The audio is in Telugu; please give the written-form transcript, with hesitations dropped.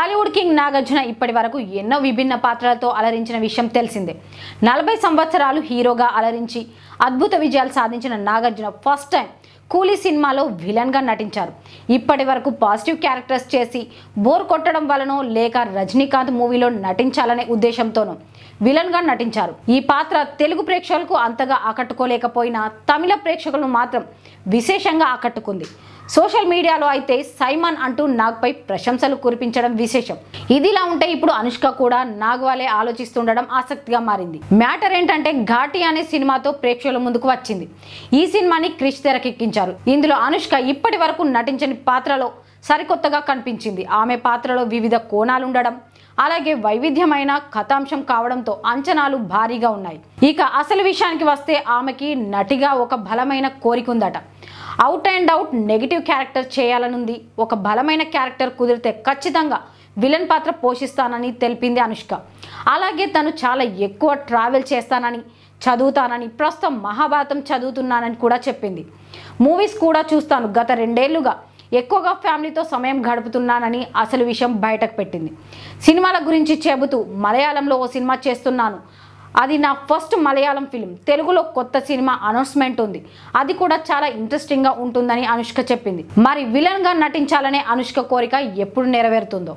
బాలీవుడ్ కింగ్ నాగార్జున ఇప్పటి వరకు ఎన్నో విభిన్న పాత్రలతో అలరించిన విషయం తెలిసిందే. 40 సంవత్సరాలు హీరోగా అలరించి అద్భుత విజయాలు సాధించిన నాగార్జున ఫస్ట్ టైం కూలీ సినిమాలో విలన్గా నటించారు. ఇప్పటి వరకు పాజిటివ్ క్యారెక్టర్స్ చేసి బోర్ కొట్టడం వలనో లేక రజనీకాంత్ మూవీలో నటించాలనే ఉద్దేశంతోనూ విలన్గా నటించారు. ఈ పాత్ర తెలుగు ప్రేక్షకులకు అంతగా ఆకట్టుకోలేకపోయినా తమిళ ప్రేక్షకులను మాత్రం విశేషంగా ఆకట్టుకుంది. సోషల్ మీడియాలో అయితే సైమాన్ అంటూ నాగ్పై ప్రశంసలు కురిపించడం విశేషం. ఇదిలా ఉంటే ఇప్పుడు అనుష్క కూడా నాగ్ వాలే ఆలోచిస్తుండడం ఆసక్తిగా మారింది. మ్యాటర్ ఏంటంటే ఘాటి అనే సినిమాతో ప్రేక్షకుల ముందుకు వచ్చింది. ఈ సినిమాని క్రిష్ తెరకెక్కించారు. ఇందులో అనుష్క ఇప్పటి వరకు నటించని పాత్రలో సరికొత్తగా కనిపించింది. ఆమె పాత్రలో వివిధ కోణాలుండడం అలాగే వైవిధ్యమైన కథాంశం కావడంతో అంచనాలు భారీగా ఉన్నాయి. ఇక అసలు విషయానికి వస్తే ఆమెకి నటిగా ఒక బలమైన కోరిక ఉందట. Out and out negative character చేయాలనుంది. ఒక బలమైన క్యారెక్టర్ కుదిరితే ఖచ్చితంగా విలన్ పాత్ర పోషిస్తానని తెలిపింది అనుష్క. అలాగే తను చాలా ఎక్కువ ట్రావెల్ చేస్తానని, చదువుతానని, ప్రస్తుతం మహాభారతం చదువుతున్నానని కూడా చెప్పింది. మూవీస్ కూడా చూస్తాను, గత 2 ఏళ్లుగా ఎక్కువగా ఫ్యామిలీతో సమయం గడుపుతున్నానని అసలు విషయం బయటకు పెట్టింది. సినిమాల గురించి చెబుతూ మలయాళంలో ఓ సినిమా చేస్తున్నాను, అది నా ఫస్ట్ మలయాళం ఫిలిం, తెలుగులో కొత్త సినిమా అనౌన్స్మెంట్ ఉంది, అది కూడా చాలా ఇంట్రెస్టింగ్గా ఉంటుందని అనుష్క చెప్పింది. మరి విలన్గా నటించాలనే అనుష్క కోరిక ఎప్పుడు నెరవేరుతుందో.